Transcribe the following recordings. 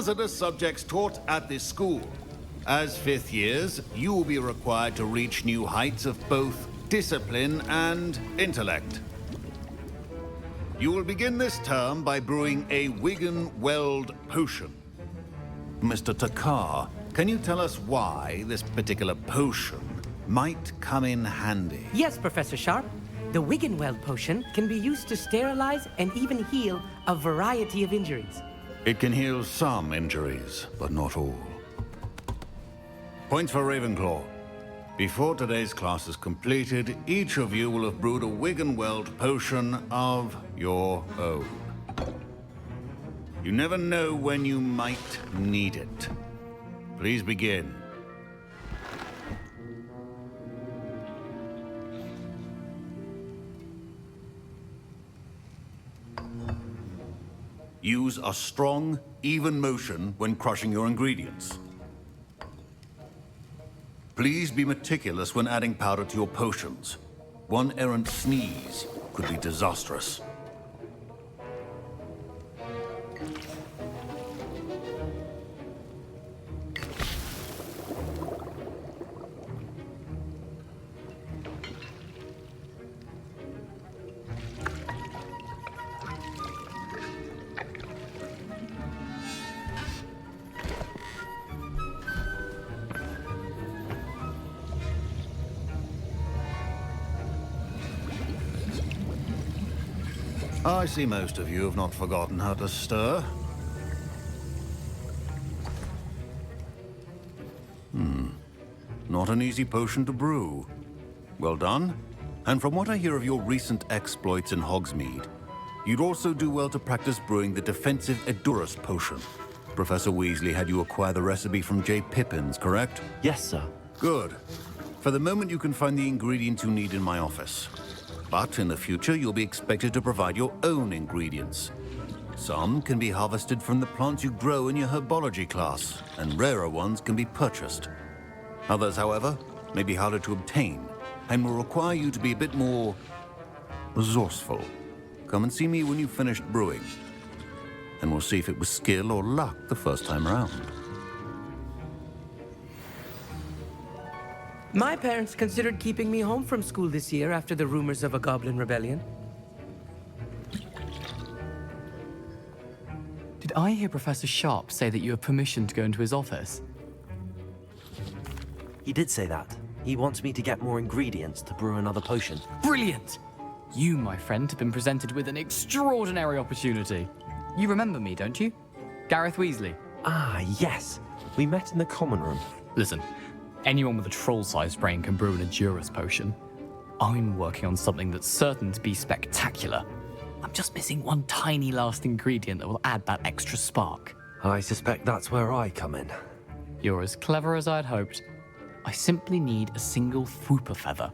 hazardous subjects taught at this school. As fifth years, you will be required to reach new heights of both discipline and intellect. You will begin this term by brewing a Wigan-Weld potion. Mr. Takar, can you tell us why this particular potion might come in handy? Yes, Professor Sharp. The Wigan-Weld potion can be used to sterilize and even heal a variety of injuries. It can heal some injuries, but not all. Points for Ravenclaw. Before today's class is completed, each of you will have brewed a Wigan-Weld potion of your own. You never know when you might need it. Please begin. Use a strong, even motion when crushing your ingredients. Please be meticulous when adding powder to your potions. One errant sneeze could be disastrous. I see most of you have not forgotten how to stir. Not an easy potion to brew. Well done. And from what I hear of your recent exploits in Hogsmeade, you'd also do well to practice brewing the defensive Edurus potion. Professor Weasley had you acquire the recipe from J. Pippins, correct? Yes, sir. Good. For the moment, you can find the ingredients you need in my office. But in the future, you'll be expected to provide your own ingredients. Some can be harvested from the plants you grow in your herbology class, and rarer ones can be purchased. Others, however, may be harder to obtain, and will require you to be a bit more resourceful. Come and see me when you've finished brewing, and we'll see if it was skill or luck the first time around. My parents considered keeping me home from school this year after the rumors of a goblin rebellion. Did I hear Professor Sharp say that you have permission to go into his office? He did say that. He wants me to get more ingredients to brew another potion. Brilliant! You, my friend, have been presented with an extraordinary opportunity. You remember me, don't you? Gareth Weasley. Ah, yes. We met in the common room. Listen, anyone with a troll-sized brain can brew an Edurus potion. I'm working on something that's certain to be spectacular. I'm just missing one tiny last ingredient that will add that extra spark. I suspect that's where I come in. You're as clever as I'd hoped. I simply need a single Fwooper feather.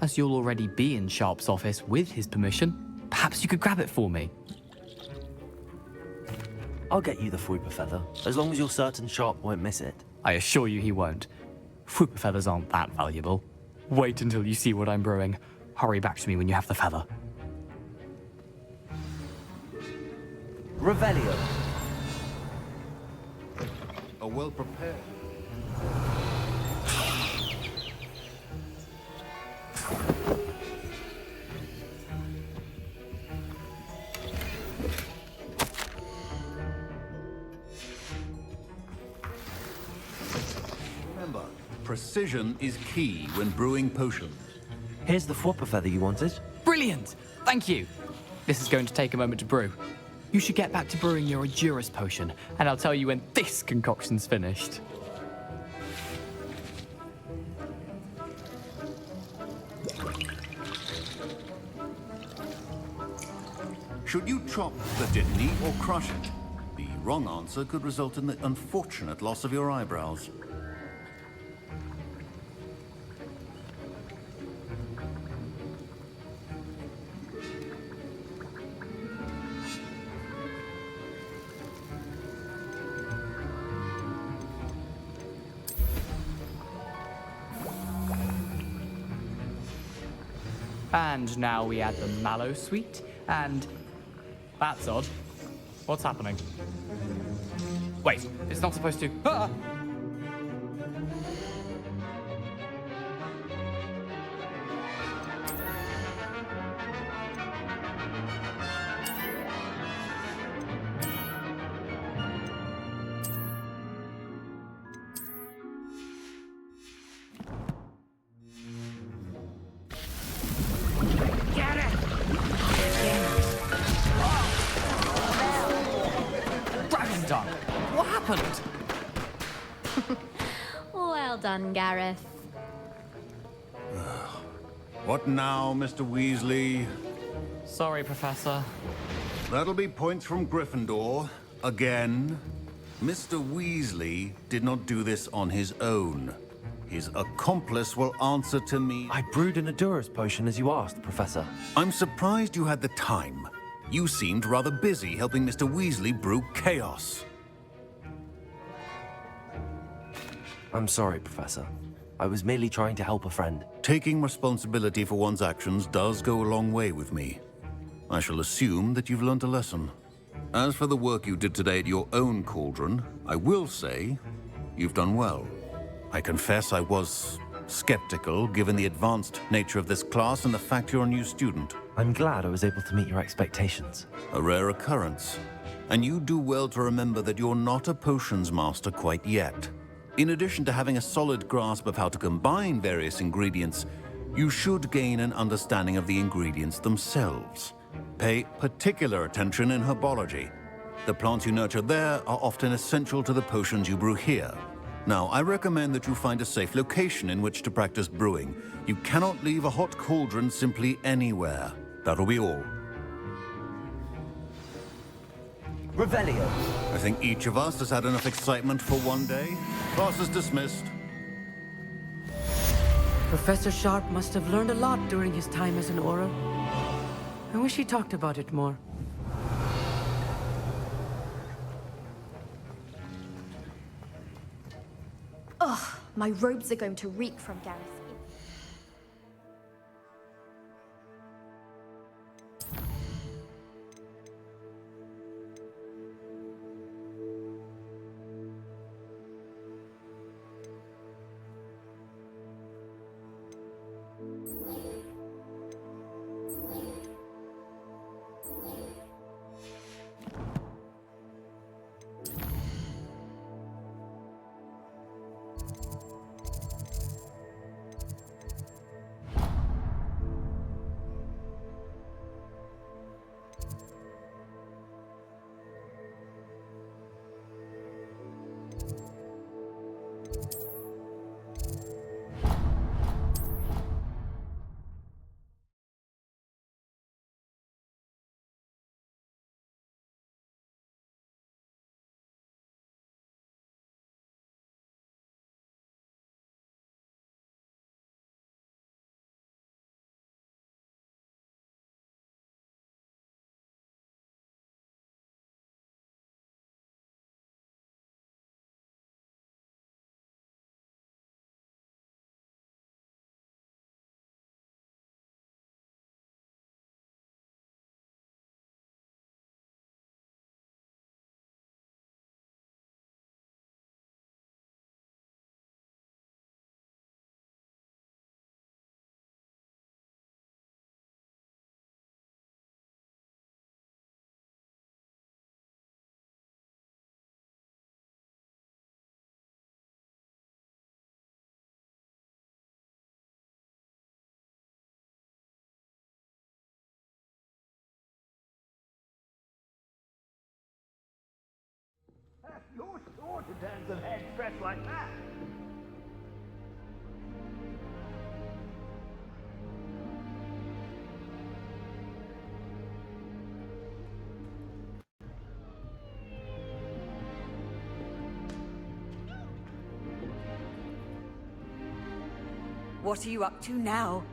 As you'll already be in Sharp's office with his permission, perhaps you could grab it for me. I'll get you the Fwooper feather, as long as you're certain Sharp won't miss it. I assure you he won't. Fwooper feathers aren't that valuable. Wait until you see what I'm brewing. Hurry back to me when you have the feather. Revelio. A well-prepared... Remember, precision is key when brewing potions. Here's the Fwooper feather you wanted. Brilliant! Thank you! This is going to take a moment to brew. You should get back to brewing your Edurus potion, and I'll tell you when this concoction's finished. Should you chop the Didanau or crush it? The wrong answer could result in the unfortunate loss of your eyebrows. And now we add the mallow sweet, and... That's odd. What's happening? Wait, it's not supposed to. Ah! Done. What happened? Well done, Gareth. What now, Mr. Weasley? Sorry, Professor. That'll be points from Gryffindor. Again. Mr. Weasley did not do this on his own. His accomplice will answer to me. I brewed an Adurus potion as you asked, Professor. I'm surprised you had the time. You seemed rather busy helping Mr. Weasley brew chaos. I'm sorry, Professor. I was merely trying to help a friend. Taking responsibility for one's actions does go a long way with me. I shall assume that you've learnt a lesson. As for the work you did today at your own cauldron, I will say you've done well. I confess I was skeptical given the advanced nature of this class and the fact you're a new student. I'm glad I was able to meet your expectations. A rare occurrence. And you do well to remember that you're not a potions master quite yet. In addition to having a solid grasp of how to combine various ingredients, you should gain an understanding of the ingredients themselves. Pay particular attention in herbology. The plants you nurture there are often essential to the potions you brew here. Now, I recommend that you find a safe location in which to practice brewing. You cannot leave a hot cauldron simply anywhere. That'll be all. Revelio. I think each of us has had enough excitement for one day. Class is dismissed. Professor Sharp must have learned a lot during his time as an Auror. I wish he talked about it more. Ugh, my robes are going to reek from Gareth. You're sure to turn some heads dressed like that. What are you up to now?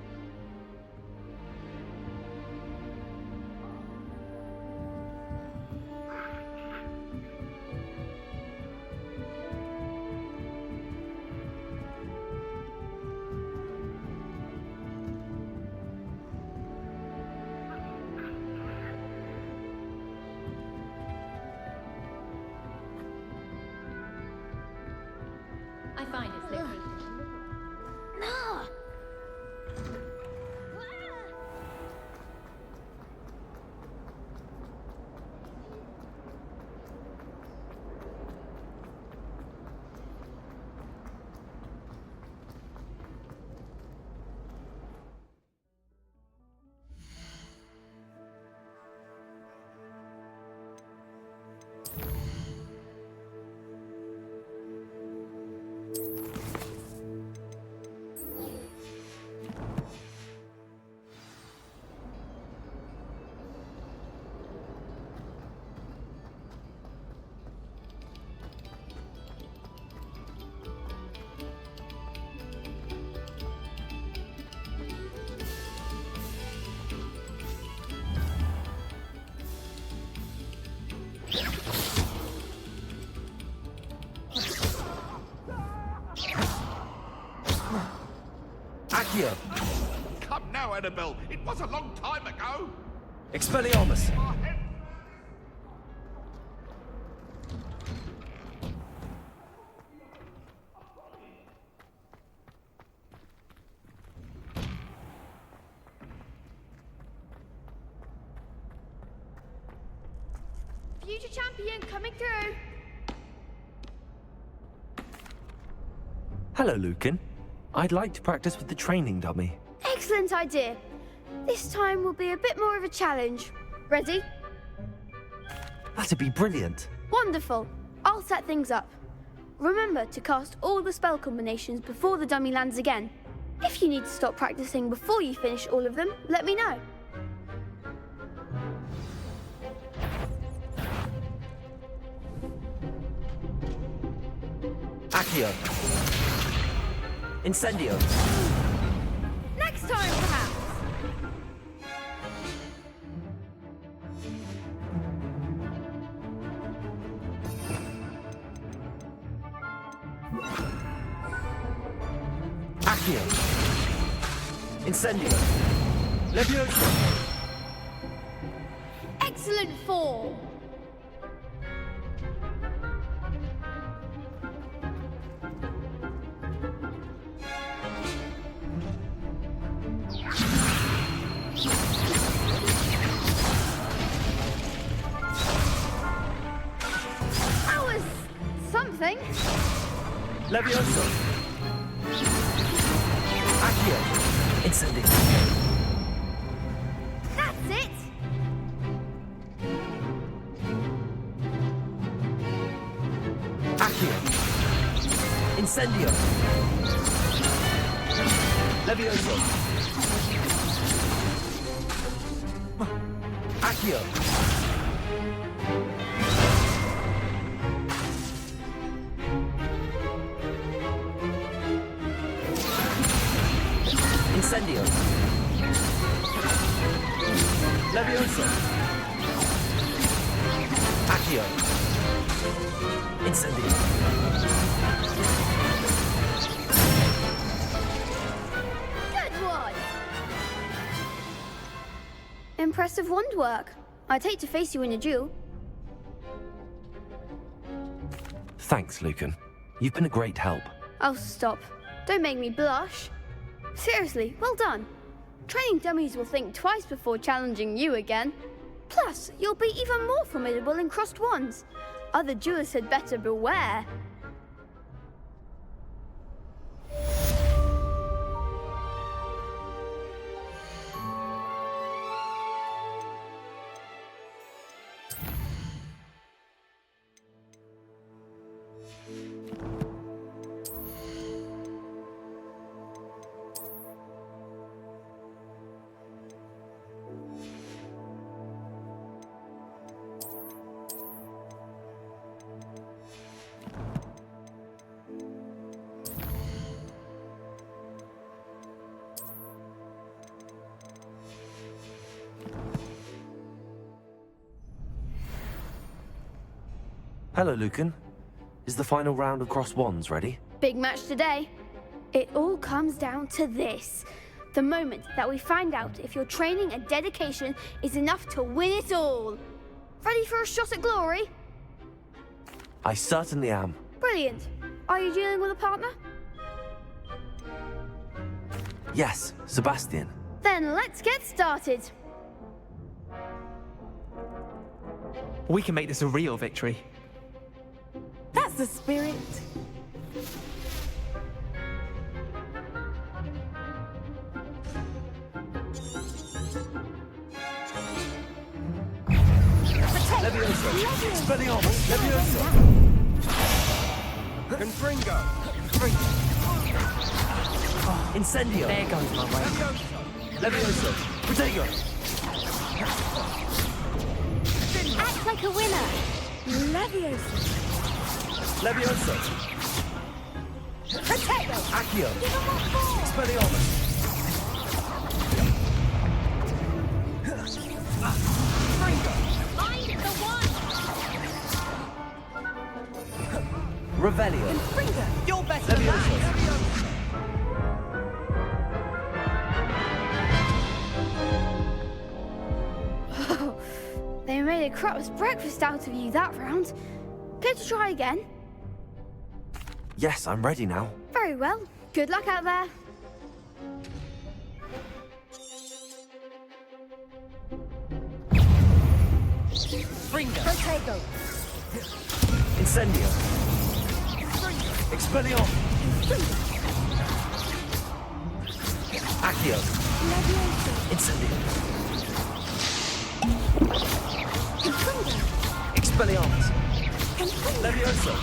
I find its location. No! Accio! Come now, Annabelle. It was a long time ago. Expelliarmus! Future champion coming through. Hello, Lucan. I'd like to practice with the training dummy. Excellent idea. This time will be a bit more of a challenge. Ready? That'd be brilliant. Wonderful. I'll set things up. Remember to cast all the spell combinations before the dummy lands again. If you need to stop practicing before you finish all of them, let me know. Accio! Incendio! Next time, perhaps. Accio! Incendio! Levioso! Excellent fall. That was something. Levioso! Accio! Incendio! That's it. Accio! Incendio! Levioso! Accio! Incendio! Levioso! Accio! Incendio! Good one. Impressive wand work. I'd hate to face you in a duel. Thanks, Lucan. You've been a great help. Oh, stop. Don't make me blush. Seriously, well done. Training dummies will think twice before challenging you again. Plus, you'll be even more formidable in crossed wands. Other duelists had better beware. Hello, Lucan. Is the final round of crossed wands ready? Big match today. It all comes down to this. The moment that we find out if your training and dedication is enough to win it all. Ready for a shot at glory? I certainly am. Brilliant. Are you dealing with a partner? Yes, Sebastian. Then let's get started. We can make this a real victory. That's the spirit. Levioso! Expelliarmus! Levioso! Confringo! Incendio! There goes my way. Levioso! Protego! Act like a winner. Leviosa. Levioso! Protego. Accio! Expelliarmus! Find the one. Revelio! Confringo. You're better than Levioso! that! They made a crap's breakfast out of you that round. Care to try again? Yes, I'm ready now. Very well. Good luck out there. Protego. Incendio! Expelliarmus! Accio! Incendio! Expelliarmus! Levioso!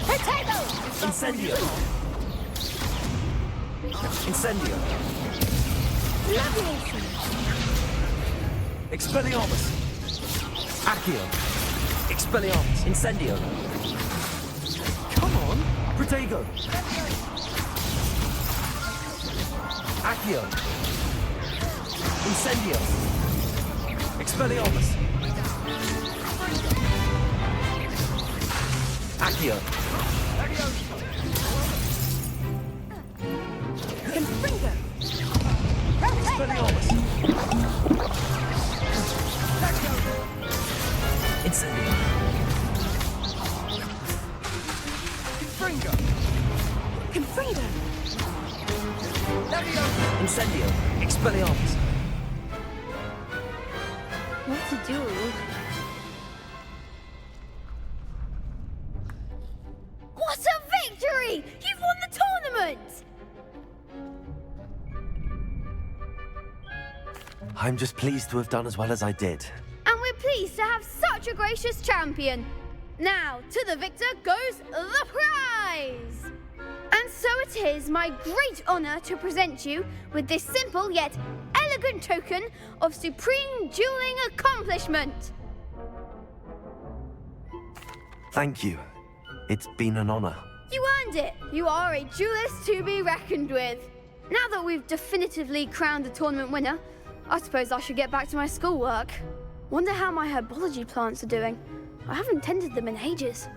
Protego. Incendio! Incendio! Leviosa. Expelliarmus! Accio! Expelliarmus! Incendio! Come on! Protego! Accio! Incendio! Expelliarmus! Accio! Confringo. Expelliarmus! Incendio! Confringo. Incendio! Expelliarmus! What to do? What a victory! You've won the tournament! I'm just pleased to have done as well as I did. And we're pleased to have such a gracious champion. Now, to the victor goes the prize! And so it is my great honor to present you with this simple yet elegant token of supreme dueling accomplishment. Thank you. It's been an honor. You earned it. You are a duelist to be reckoned with. Now that we've definitively crowned the tournament winner, I suppose I should get back to my schoolwork. Wonder how my herbology plants are doing. I haven't tended them in ages.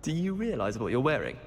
Do you realize what you're wearing?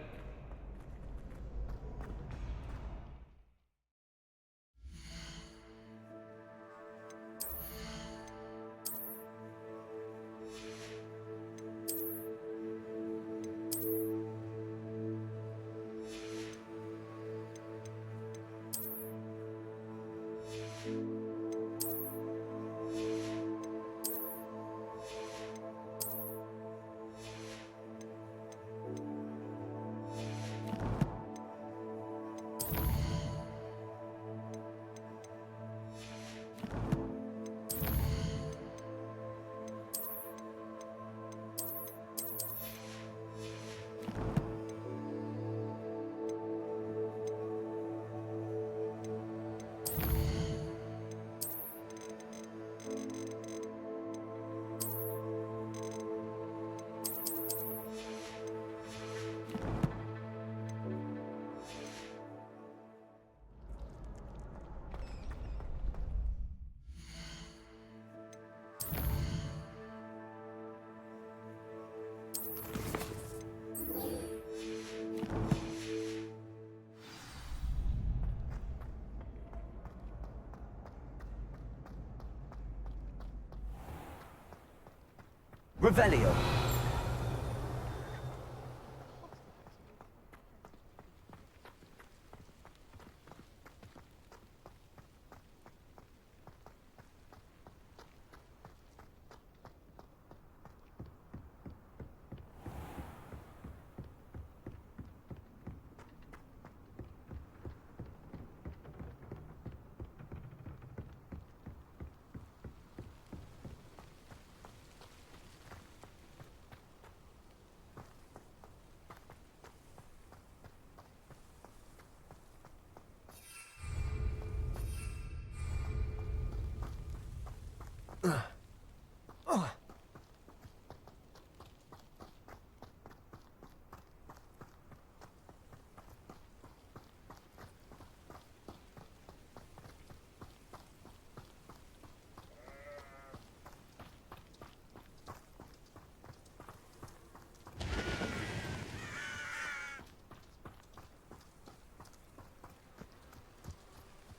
Revelio.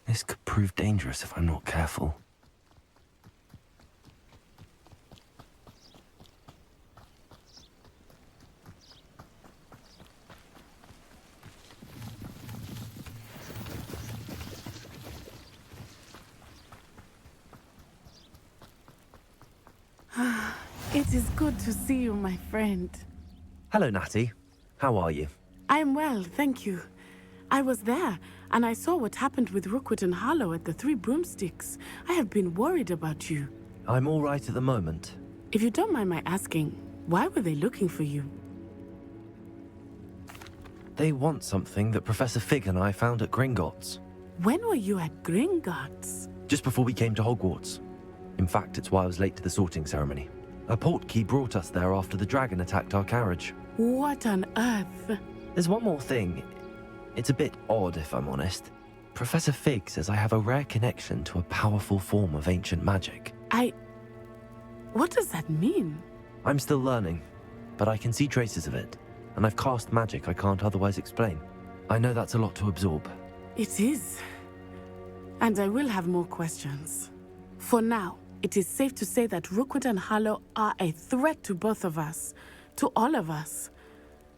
This could prove dangerous if I'm not careful. It is good to see you, my friend. Hello, Natty. How are you? I am well, thank you. I was there, and I saw what happened with Rookwood and Harlow at the Three Broomsticks. I have been worried about you. I'm all right at the moment. If you don't mind my asking, why were they looking for you? They want something that Professor Fig and I found at Gringotts. When were you at Gringotts? Just before we came to Hogwarts. In fact, it's why I was late to the sorting ceremony. A portkey brought us there after the dragon attacked our carriage. What on earth? There's one more thing. It's a bit odd, if I'm honest. Professor Fig says I have a rare connection to a powerful form of ancient magic. What does that mean? I'm still learning, but I can see traces of it, and I've cast magic I can't otherwise explain. I know that's a lot to absorb. It is. And I will have more questions. For now, it is safe to say that Rookwood and Harlow are a threat to both of us, to all of us,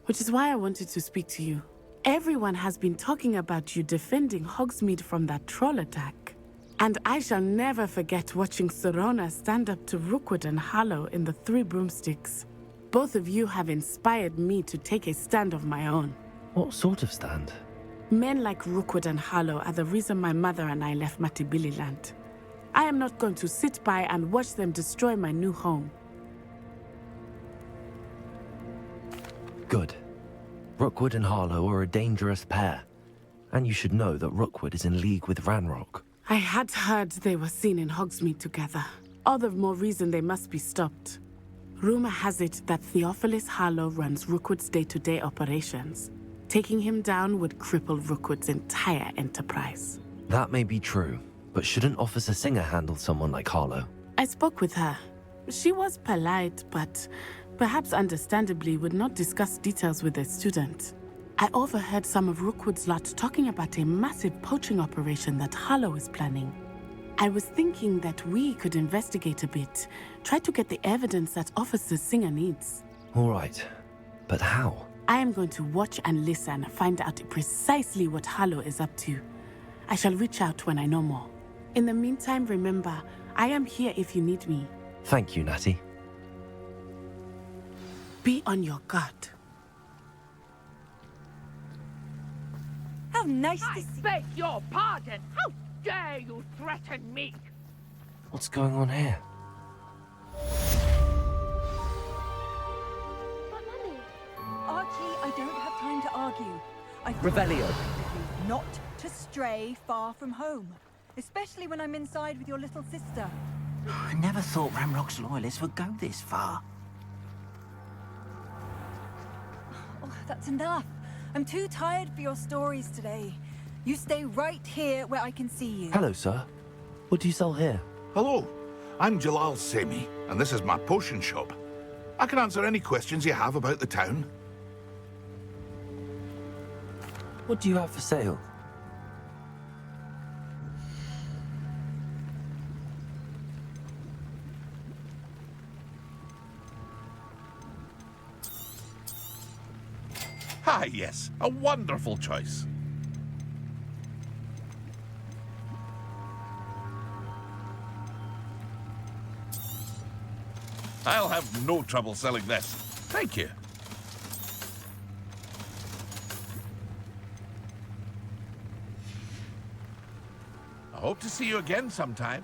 which is why I wanted to speak to you. Everyone has been talking about you defending Hogsmeade from that troll attack. And I shall never forget watching Serona stand up to Rookwood and Harlow in the Three Broomsticks. Both of you have inspired me to take a stand of my own. What sort of stand? Men like Rookwood and Harlow are the reason my mother and I left Matibililand. I am not going to sit by and watch them destroy my new home. Good. Rookwood and Harlow are a dangerous pair. And you should know that Rookwood is in league with Ranrock. I had heard they were seen in Hogsmeade together. All the more reason they must be stopped. Rumor has it that Theophilus Harlow runs Rookwood's day-to-day operations. Taking him down would cripple Rookwood's entire enterprise. That may be true, but shouldn't Officer Singer handle someone like Harlow? I spoke with her. She was polite, but perhaps understandably would not discuss details with a student. I overheard some of Rookwood's lot talking about a massive poaching operation that Harlow is planning. I was thinking that we could investigate a bit, try to get the evidence that Officer Singer needs. All right, but how? I am going to watch and listen, find out precisely what Harlow is up to. I shall reach out when I know more. In the meantime, remember, I am here if you need me. Thank you, Natty. Be on your guard. How nice to I see. beg your pardon. How dare you threaten me? What's going on here? But Mummy, Archie, I don't have time to argue. I've Revelio. not to stray far from home, especially when I'm inside with your little sister. I never thought Ramrock's loyalists would go this far. Oh, that's enough. I'm too tired for your stories today. You stay right here where I can see you. Hello, sir. What do you sell here? Hello, I'm Jalal Semi, and this is my potion shop. I can answer any questions you have about the town. What do you have for sale? Ah, yes, a wonderful choice. I'll have no trouble selling this. Thank you. I hope to see you again sometime.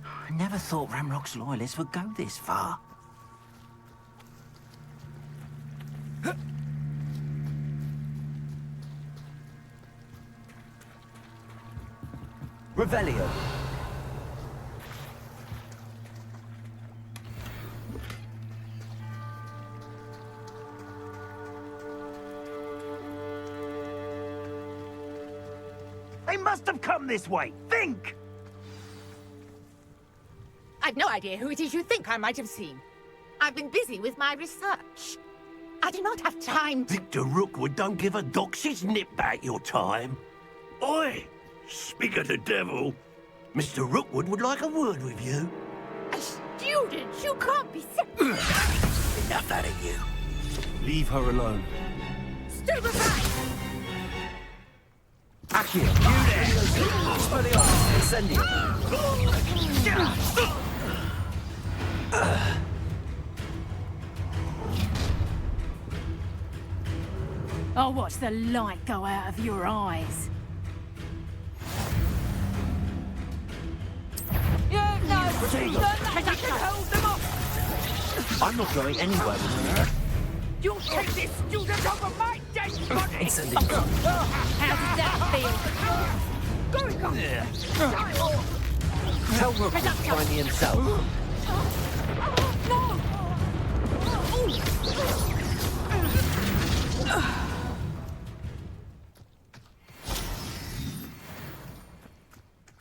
I never thought Ramrock's loyalists would go this far. Revelio. They must have come this way. Think! I've no idea who it is you think I might have seen. I've been busy with my research. I do not have time to... Victor Rookwood don't give a doxy's nip back your time. Oi! Speak of the devil. Mr. Rookwood would like a word with you. A student? You can't be... Enough out of you. Leave her alone. Stupefy! Accio. You there. Expelliarmus. Incendio. I'll watch the light go out of your eyes. I'm not going anywhere with her. You'll take this student over my dead body! Incendio. How does that feel? Going on! Tell Rookwood to find me himself.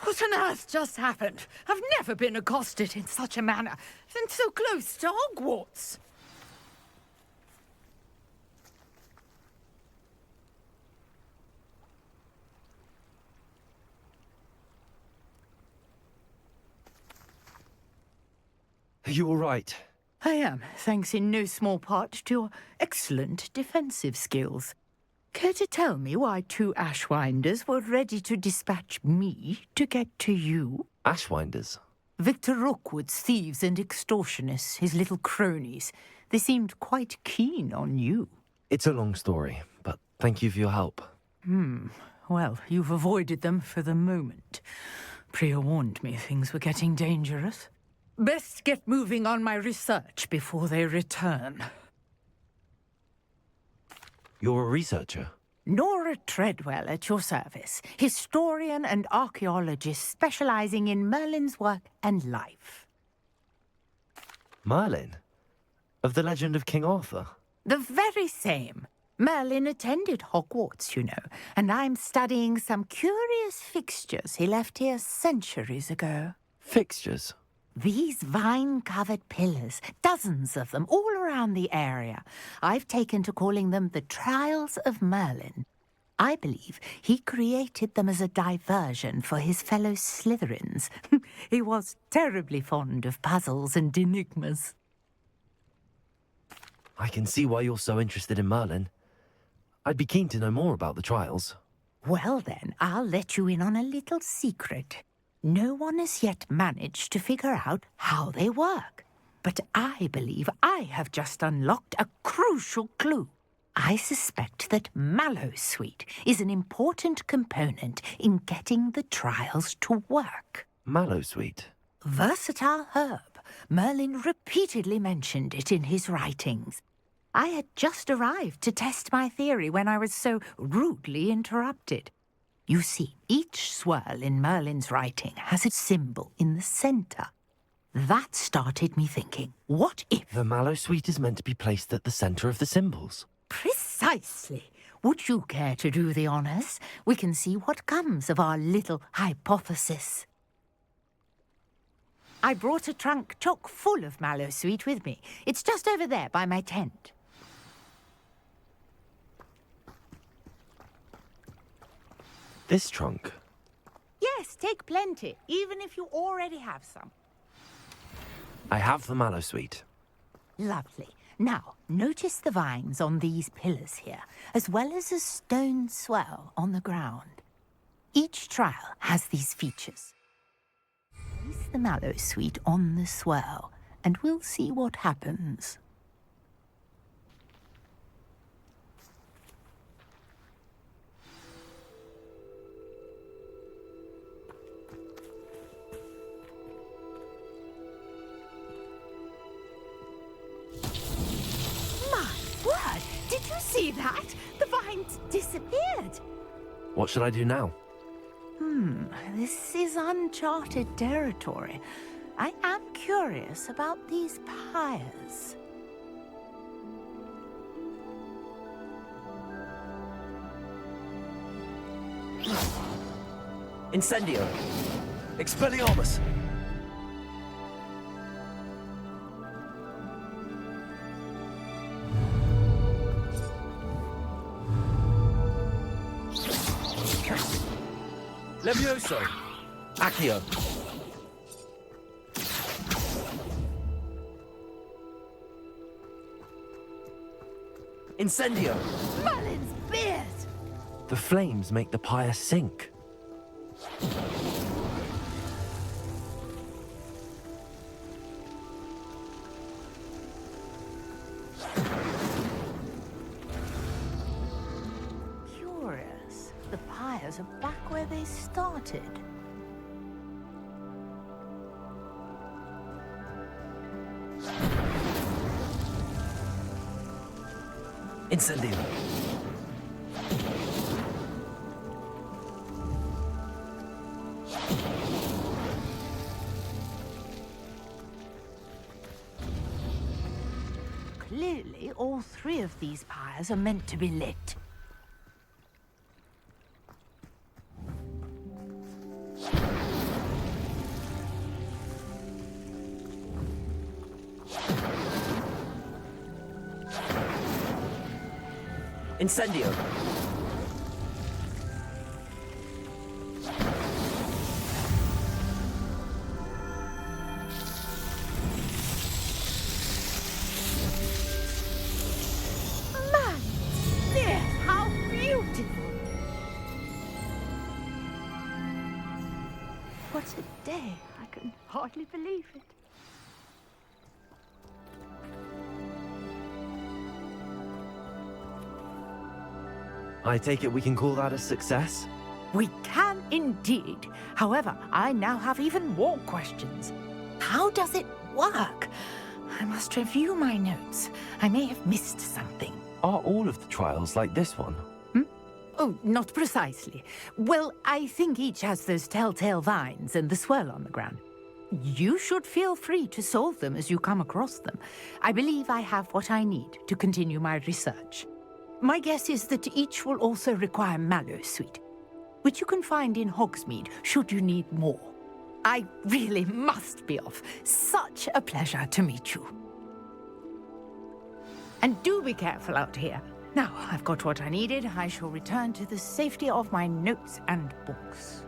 What on earth just happened? I've never been accosted in such a manner, and so close to Hogwarts. Are you all right? I am, thanks in no small part to your excellent defensive skills. Care to tell me why two Ashwinders were ready to dispatch me to get to you? Ashwinders? Victor Rookwood's thieves and extortionists, his little cronies. They seemed quite keen on you. It's a long story, but thank you for your help. Well, you've avoided them for the moment. Priya warned me things were getting dangerous. Best get moving on my research before they return. You're a researcher? Nora Treadwell at your service, historian and archaeologist specializing in Merlin's work and life. Merlin? Of the legend of King Arthur? The very same. Merlin attended Hogwarts, you know, and I'm studying some curious fixtures he left here centuries ago. Fixtures? These vine-covered pillars, dozens of them, all around the area. I've taken to calling them the Trials of Merlin. I believe he created them as a diversion for his fellow Slytherins. He was terribly fond of puzzles and enigmas. I can see why you're so interested in Merlin. I'd be keen to know more about the trials. Well then, I'll let you in on a little secret. No one has yet managed to figure out how they work. But I believe I have just unlocked a crucial clue. I suspect that mallow sweet is an important component in getting the trials to work. Mallow sweet? Versatile herb. Merlin repeatedly mentioned it in his writings. I had just arrived to test my theory when I was so rudely interrupted. You see, each swirl in Merlin's writing has a symbol in the centre. That started me thinking, what if... The mallow sweet is meant to be placed at the centre of the symbols. Precisely. Would you care to do the honours? We can see what comes of our little hypothesis. I brought a trunk chock full of mallow sweet with me. It's just over there by my tent. This trunk? Yes, take plenty, even if you already have some. I have the mallow sweet. Lovely. Now, notice the vines on these pillars here, as well as a stone swell on the ground. Each trial has these features. Place the mallow sweet on the swell, and we'll see what happens. Did you see that? The vines disappeared. What should I do now? This is uncharted territory. I am curious about these pyres. Incendio! Expelliarmus! Levioso! Accio! Incendio! Merlin's beard! The flames make the pyre sink. Curious. The pyres are back where they started. Incendio! Clearly, all three of these pyres are meant to be lit. Incendio! Man, there, how beautiful! What a day! I can hardly believe it. I take it we can call that a success? We can indeed. However, I now have even more questions. How does it work? I must review my notes. I may have missed something. Are all of the trials like this one? Oh, not precisely. Well, I think each has those telltale vines and the swirl on the ground. You should feel free to solve them as you come across them. I believe I have what I need to continue my research. My guess is that each will also require mallow sweet, which you can find in Hogsmeade should you need more. I really must be off. Such a pleasure to meet you. And do be careful out here. Now I've got what I needed, I shall return to the safety of my notes and books.